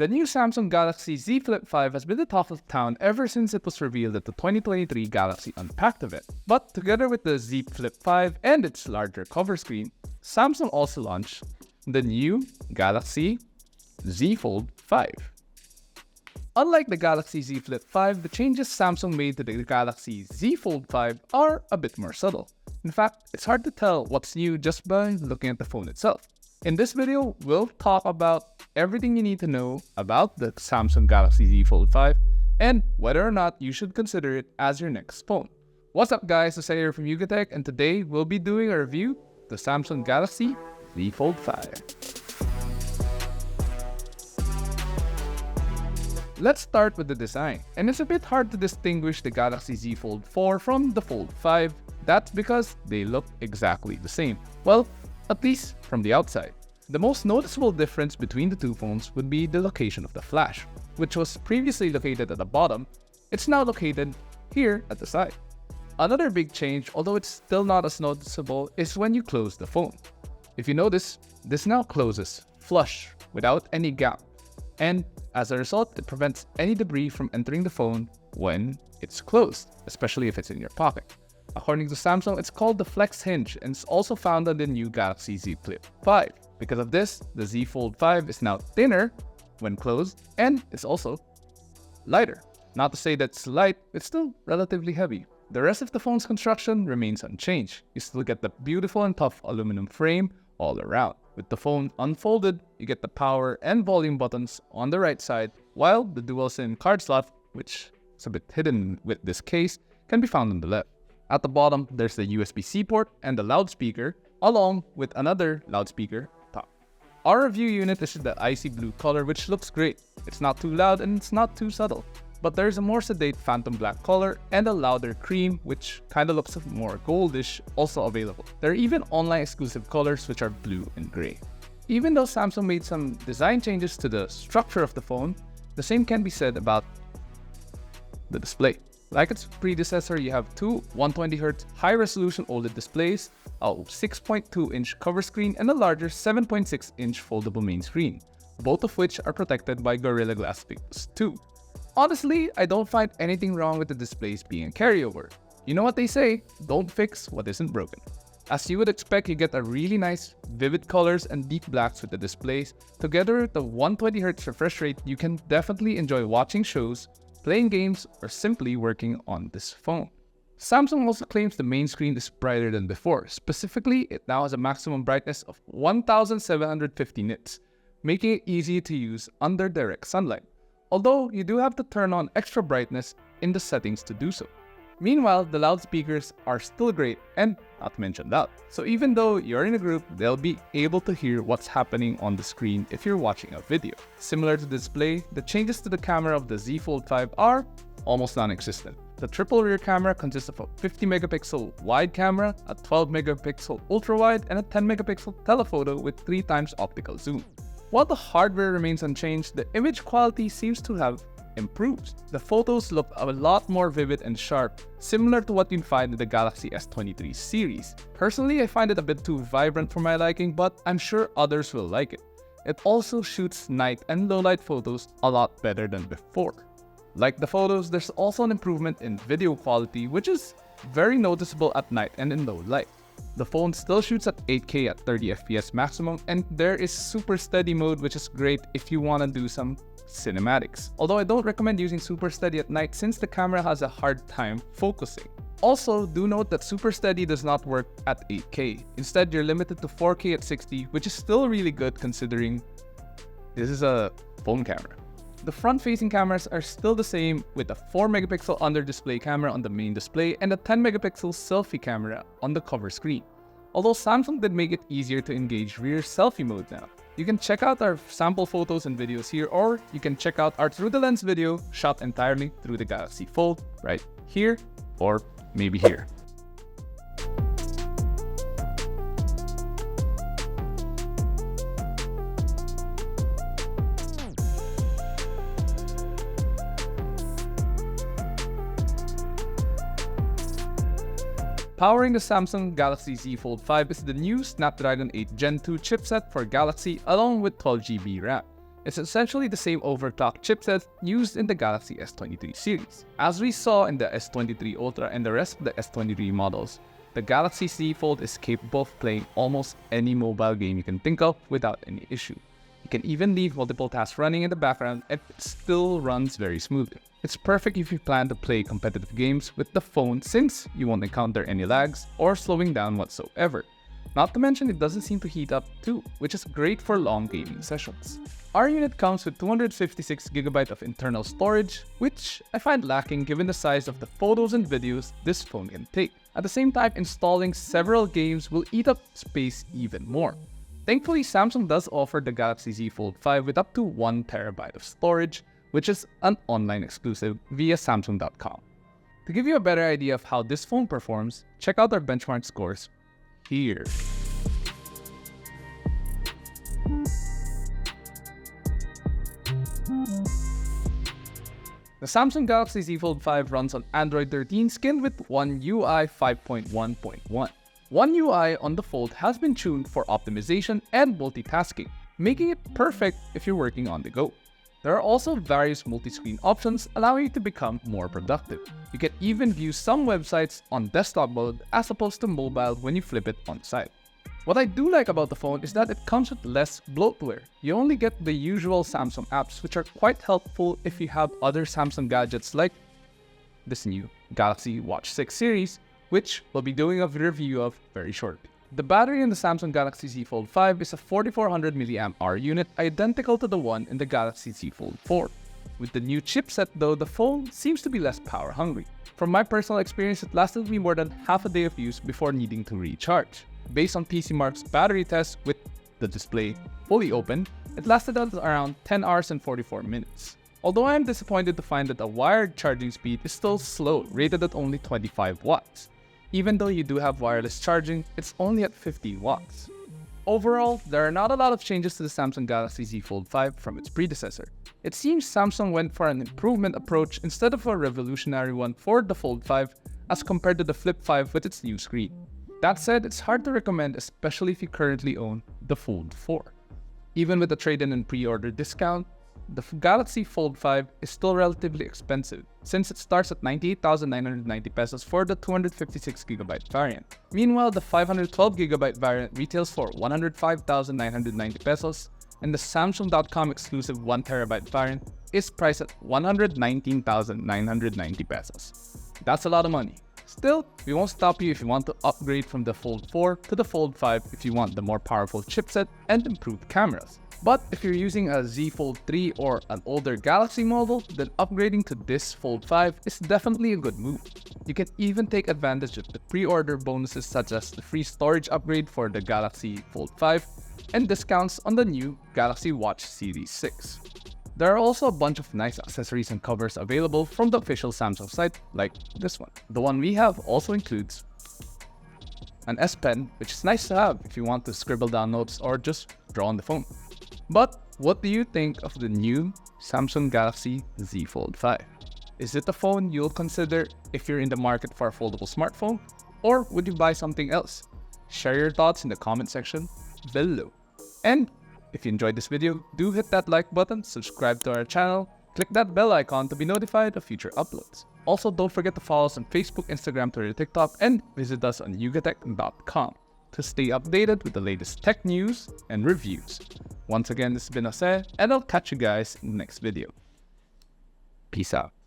The new Samsung Galaxy Z Flip 5 has been the talk of town ever since it was revealed at the 2023 Galaxy Unpacked event. But together with the Z Flip 5 and its larger cover screen, Samsung also launched the new Galaxy Z Fold 5. Unlike the Galaxy Z Flip 5, the changes Samsung made to the Galaxy Z Fold 5 are a bit more subtle. In fact, it's hard to tell what's new just by looking at the phone itself. In this video, we'll talk about everything you need to know about the Samsung Galaxy Z Fold 5 and whether or not you should consider it as your next phone. What's up guys, Jose here from Yugatech, and today we'll be doing a review of the Samsung Galaxy Z Fold 5. Let's start with the design, and it's a bit hard to distinguish the Galaxy Z Fold 4 from the Fold 5. That's because they look exactly the same. Well, at least from the outside. The most noticeable difference between the two phones would be the location of the flash, which was previously located at the bottom. It's now located here at the side. Another big change, although it's still not as noticeable, is when you close the phone. If you notice, this now closes flush without any gap, and as a result, it prevents any debris from entering the phone when it's closed, especially if it's in your pocket. According to Samsung, it's called the Flex Hinge and it's also found on the new Galaxy Z Flip 5. Because of this, the Z Fold 5 is now thinner when closed and it's also lighter. Not to say that it's light, it's still relatively heavy. The rest of the phone's construction remains unchanged. You still get the beautiful and tough aluminum frame all around. With the phone unfolded, you get the power and volume buttons on the right side, while the dual SIM card slot, which is a bit hidden with this case, can be found on the left. At the bottom, there's the USB-C port and the loudspeaker, along with another loudspeaker top. Our review unit is the icy blue color, which looks great. It's not too loud and it's not too subtle. But there's a more sedate phantom black color and a louder cream, which kinda looks more goldish, also available. There are even online exclusive colors which are blue and gray. Even though Samsung made some design changes to the structure of the phone, the same can be said about the display. Like its predecessor, you have two 120Hz high-resolution OLED displays, a 6.2-inch cover screen, and a larger 7.6-inch foldable main screen, both of which are protected by Gorilla Glass Victus 2. Honestly, I don't find anything wrong with the displays being a carryover. You know what they say, don't fix what isn't broken. As you would expect, you get a really nice, vivid colors and deep blacks with the displays. Together with the 120Hz refresh rate, you can definitely enjoy watching shows, playing games, or simply working on this phone. Samsung also claims the main screen is brighter than before. Specifically, it now has a maximum brightness of 1750 nits, making it easy to use under direct sunlight. Although, you do have to turn on extra brightness in the settings to do so. Meanwhile, the loudspeakers are still great and not to mention loud. So even though you're in a group, they'll be able to hear what's happening on the screen if you're watching a video. Similar to the display, the changes to the camera of the Z Fold 5 are almost non-existent. The triple rear camera consists of a 50 megapixel wide camera, a 12 megapixel ultra wide, and a 10 megapixel telephoto with 3x optical zoom. While the hardware remains unchanged, the image quality seems to have improved. The photos look a lot more vivid and sharp, similar to what you'd find in the Galaxy S23 series. Personally, I find it a bit too vibrant for my liking, but I'm sure others will like it. It also shoots night and low light photos a lot better than before. Like the photos, there's also an improvement in video quality, which is very noticeable at night and in low light. The phone still shoots at 8K at 30 FPS maximum, and there is super steady mode, which is great if you want to do some cinematics. Although I don't recommend using super steady at night since the camera has a hard time focusing. Also, do note that super steady does not work at 8K. Instead, you're limited to 4K at 60, which is still really good considering this is a phone camera. The front-facing cameras are still the same, with a 4 megapixel under-display camera on the main display and a 10 megapixel selfie camera on the cover screen. Although Samsung did make it easier to engage rear selfie mode now. You can check out our sample photos and videos here, or you can check out our through the lens video shot entirely through the Galaxy Fold right here, or maybe here. Powering the Samsung Galaxy Z Fold 5 is the new Snapdragon 8 Gen 2 chipset for Galaxy along with 12GB RAM. It's essentially the same overclocked chipset used in the Galaxy S23 series. As we saw in the S23 Ultra and the rest of the S23 models, the Galaxy Z Fold is capable of playing almost any mobile game you can think of without any issue. You can even leave multiple tasks running in the background and it still runs very smoothly. It's perfect if you plan to play competitive games with the phone since you won't encounter any lags or slowing down whatsoever. Not to mention it doesn't seem to heat up too, which is great for long gaming sessions. Our unit comes with 256GB of internal storage, which I find lacking given the size of the photos and videos this phone can take. At the same time, installing several games will eat up space even more. Thankfully, Samsung does offer the Galaxy Z Fold 5 with up to 1TB of storage, which is an online exclusive via Samsung.com. To give you a better idea of how this phone performs, check out our benchmark scores here. The Samsung Galaxy Z Fold 5 runs on Android 13 skinned with One UI 5.1.1. One UI on the Fold has been tuned for optimization and multitasking, making it perfect if you're working on the go. There are also various multi-screen options allowing you to become more productive. You can even view some websites on desktop mode as opposed to mobile when you flip it on side. What I do like about the phone is that it comes with less bloatware. You only get the usual Samsung apps, which are quite helpful if you have other Samsung gadgets like this new Galaxy Watch 6 series, which we'll be doing a review of very shortly. The battery in the Samsung Galaxy Z Fold 5 is a 4400 mAh unit identical to the one in the Galaxy Z Fold 4. With the new chipset though, the phone seems to be less power hungry. From my personal experience, it lasted me more than half a day of use before needing to recharge. Based on PCMark's battery test with the display fully open, it lasted us around 10 hours and 44 minutes. Although I am disappointed to find that a wired charging speed is still slow, rated at only 25 watts. Even though you do have wireless charging, it's only at 50 watts. Overall, there are not a lot of changes to the Samsung Galaxy Z Fold 5 from its predecessor. It seems Samsung went for an improvement approach instead of a revolutionary one for the Fold 5 as compared to the Flip 5 with its new screen. That said, it's hard to recommend, especially if you currently own the Fold 4. Even with a trade-in and pre-order discount, the Galaxy Fold 5 is still relatively expensive since it starts at 98,990 pesos for the 256GB variant. Meanwhile, the 512GB variant retails for 105,990 pesos and the Samsung.com exclusive 1TB variant is priced at 119,990 pesos. That's a lot of money. Still, we won't stop you if you want to upgrade from the Fold 4 to the Fold 5 if you want the more powerful chipset and improved cameras. But if you're using a Z Fold 3 or an older Galaxy model, then upgrading to this Fold 5 is definitely a good move. You can even take advantage of the pre-order bonuses such as the free storage upgrade for the Galaxy Fold 5 and discounts on the new Galaxy Watch Series 6. There are also a bunch of nice accessories and covers available from the official Samsung site, like this one. The one we have also includes an S Pen, which is nice to have if you want to scribble down notes or just draw on the phone. But what do you think of the new Samsung Galaxy Z Fold 5? Is it a phone you'll consider if you're in the market for a foldable smartphone? Or would you buy something else? Share your thoughts in the comment section below. And if you enjoyed this video, do hit that like button, subscribe to our channel, click that bell icon to be notified of future uploads. Also, don't forget to follow us on Facebook, Instagram, Twitter, TikTok, and visit us on yugatech.com to stay updated with the latest tech news and reviews. Once again, this has been Jose, and I'll catch you guys in the next video. Peace out.